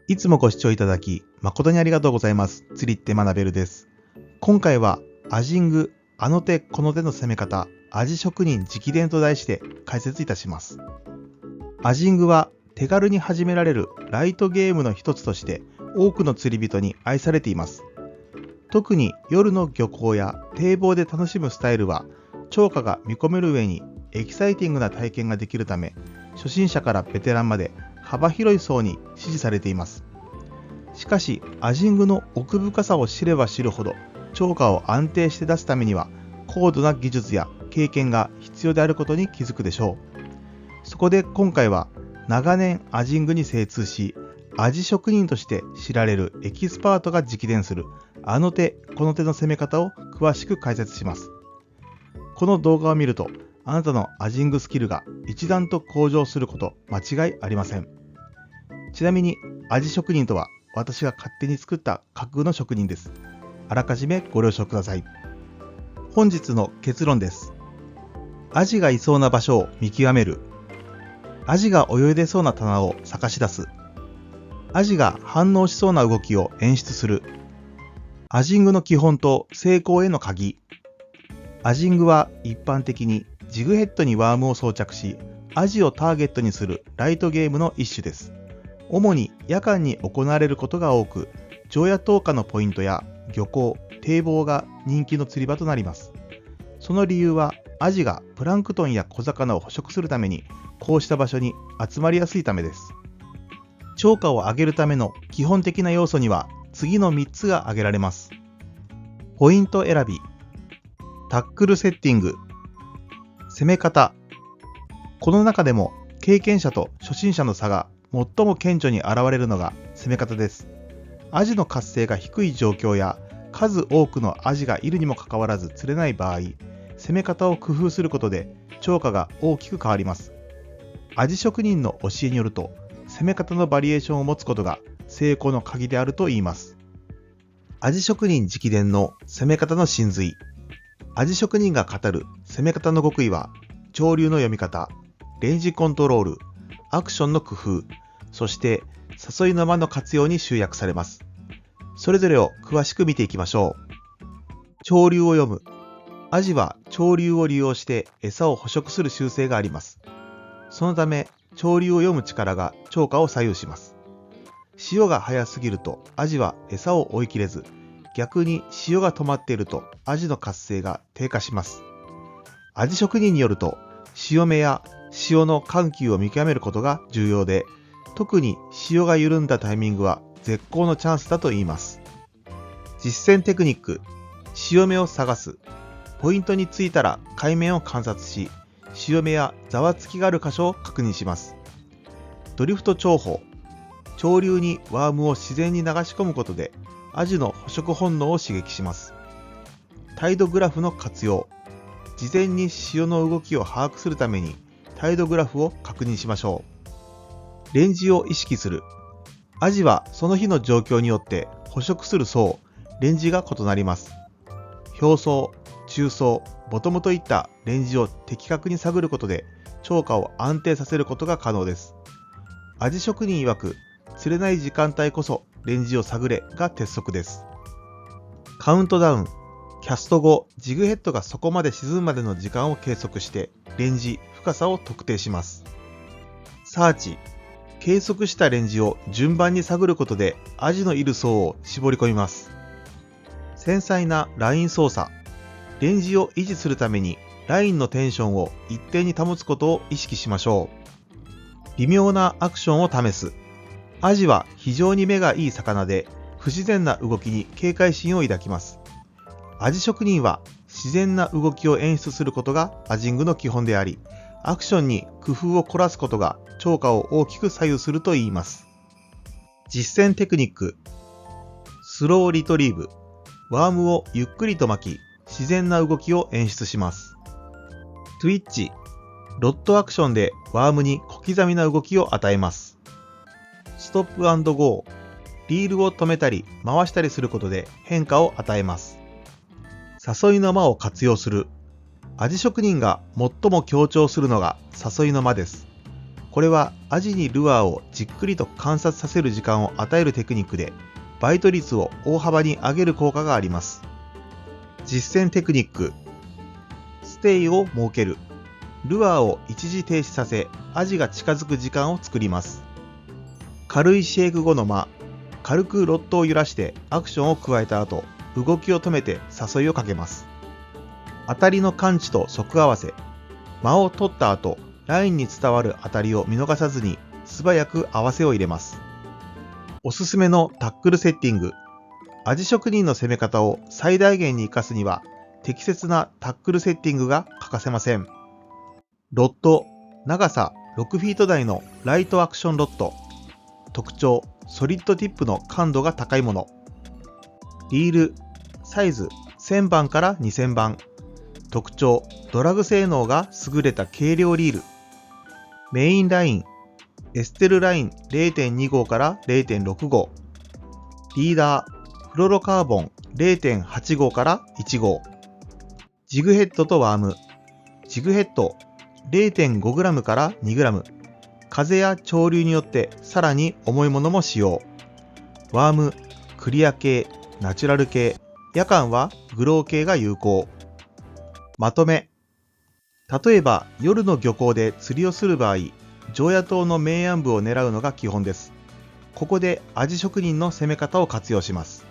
いつもご視聴いただき誠にありがとうございます。釣りって学べるです。今回はアジング、あの手この手の攻め方、アジ職人直伝と題して解説いたします。アジングは手軽に始められるライトゲームの一つとして多くの釣り人に愛されています。特に夜の漁港や堤防で楽しむスタイルは釣果が見込める上にエキサイティングな体験ができるため、初心者からベテランまで幅広い層に支持されています。しかし、アジングの奥深さを知れば知るほど、釣果を安定して出すためには、高度な技術や経験が必要であることに気づくでしょう。そこで今回は、長年アジングに精通し、アジ職人として知られるエキスパートが直伝する、あの手この手の攻め方を詳しく解説します。この動画を見ると、あなたのアジングスキルが一段と向上すること間違いありません。ちなみに、アジ職人とは私が勝手に作った架空の職人です。あらかじめご了承ください。本日の結論です。アジがいそうな場所を見極める。アジが泳いでそうな棚を探し出す。アジが反応しそうな動きを演出する。アジングの基本と成功への鍵。アジングは一般的にジグヘッドにワームを装着し、アジをターゲットにするライトゲームの一種です。主に夜間に行われることが多く、常夜灯火のポイントや漁港、堤防が人気の釣り場となります。その理由は、アジがプランクトンや小魚を捕食するために、こうした場所に集まりやすいためです。釣果を上げるための基本的な要素には、次の3つが挙げられます。ポイント選び、タックルセッティング、攻め方。この中でも経験者と初心者の差が最も顕著に現れるのが攻め方です。アジの活性が低い状況や数多くのアジがいるにもかかわらず釣れない場合、攻め方を工夫することで釣果が大きく変わります。アジ職人の教えによると、攻め方のバリエーションを持つことが成功の鍵であるといいます。アジ職人直伝の攻め方の真髄。アジ職人が語る攻め方の極意は、潮流の読み方、レンジコントロール、アクションの工夫、そして誘いの間の活用に集約されます。それぞれを詳しく見ていきましょう。潮流を読む。アジは潮流を利用して餌を捕食する習性があります。そのため、潮流を読む力が釣果を左右します。潮が速すぎるとアジは餌を追い切れず、逆に潮が止まっているとアジの活性が低下します。アジ職人によると、潮目や潮の緩急を見極めることが重要で、特に潮が緩んだタイミングは絶好のチャンスだと言います。実践テクニック。潮目を探す。ポイントに着いたら海面を観察し、潮目やざわつきがある箇所を確認します。ドリフト釣法。潮流にワームを自然に流し込むことで、アジの捕食本能を刺激します。タイドグラフの活用。事前に潮の動きを把握するためにタイドグラフを確認しましょう。レンジを意識する。アジはその日の状況によって捕食する層、レンジが異なります。表層、中層、ボトムといったレンジを的確に探ることで釣果を安定させることが可能です。アジ職人曰く、釣れない時間帯こそレンジを探れが鉄則です。カウントダウン。キャスト後、ジグヘッドが底まで沈むまでの時間を計測して、レンジ、深さを特定します。サーチ。計測したレンジを順番に探ることで、アジのいる層を絞り込みます。繊細なライン操作。レンジを維持するために、ラインのテンションを一定に保つことを意識しましょう。微妙なアクションを試す。アジは非常に目がいい魚で、不自然な動きに警戒心を抱きます。アジ職人は自然な動きを演出することがアジングの基本であり、アクションに工夫を凝らすことが釣果を大きく左右するといいます。実践テクニック。スローリトリーブ。ワームをゆっくりと巻き、自然な動きを演出します。トゥイッチ。ロッドアクションでワームに小刻みな動きを与えます。ストップ&ゴー。リールを止めたり回したりすることで変化を与えます。誘いの間を活用する。アジ職人が最も強調するのが誘いの間です。これはアジにルアーをじっくりと観察させる時間を与えるテクニックで、バイト率を大幅に上げる効果があります。実践テクニック。ステイを設ける。ルアーを一時停止させ、アジが近づく時間を作ります。軽いシェイク後の間。軽くロッドを揺らしてアクションを加えた後、動きを止めて誘いをかけます。当たりの感知と即合わせ。間を取った後、ラインに伝わる当たりを見逃さずに素早く合わせを入れます。おすすめのタックルセッティング。アジ職人の攻め方を最大限に活かすには、適切なタックルセッティングが欠かせません。ロッド、長さ6フィート台のライトアクションロッド。特徴、ソリッドティップの感度が高いもの。リール、サイズ1000番から2000番。特徴、ドラグ性能が優れた軽量リール。メインライン、エステルライン 0.2 号から 0.6 号。リーダー、フロロカーボン 0.8 号から1号。ジグヘッドとワーム。ジグヘッド 0.5g から 2g。風や潮流によってさらに重いものも使用。ワーム、クリア系、ナチュラル系、夜間はグロー系が有効。まとめ。例えば夜の漁港で釣りをする場合、常夜灯の明暗部を狙うのが基本です。ここでアジ職人の攻め方を活用します。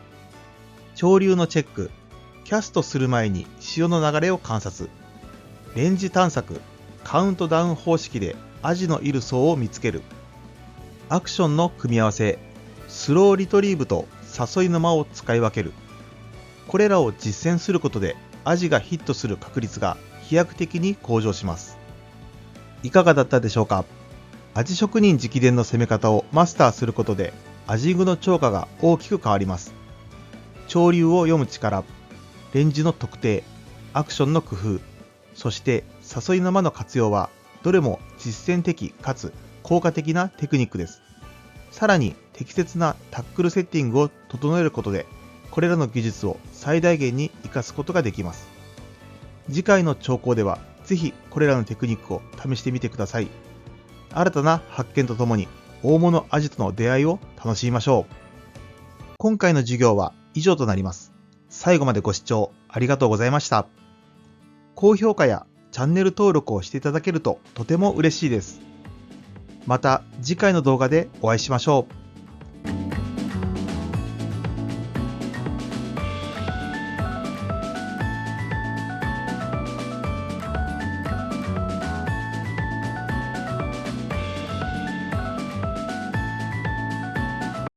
潮流のチェック、キャストする前に潮の流れを観察。レンジ探索、カウントダウン方式でアジのいる層を見つける。アクションの組み合わせ、スローリトリーブと誘いの間を使い分ける。これらを実践することでアジがヒットする確率が飛躍的に向上します。いかがだったでしょうか。アジ職人直伝の攻め方をマスターすることでアジングの超過が大きく変わります。潮流を読む力、レンジの特定、アクションの工夫、そして誘いの間の活用はどれも実践的かつ効果的なテクニックです。さらに適切なタックルセッティングを整えることでこれらの技術を最大限に活かすことができます。次回の聴講ではぜひこれらのテクニックを試してみてください。新たな発見とともに大物アジとの出会いを楽しみましょう。今回の授業は以上となります。最後までご視聴ありがとうございました。高評価やチャンネル登録をしていただけるととても嬉しいです。また次回の動画でお会いしましょう。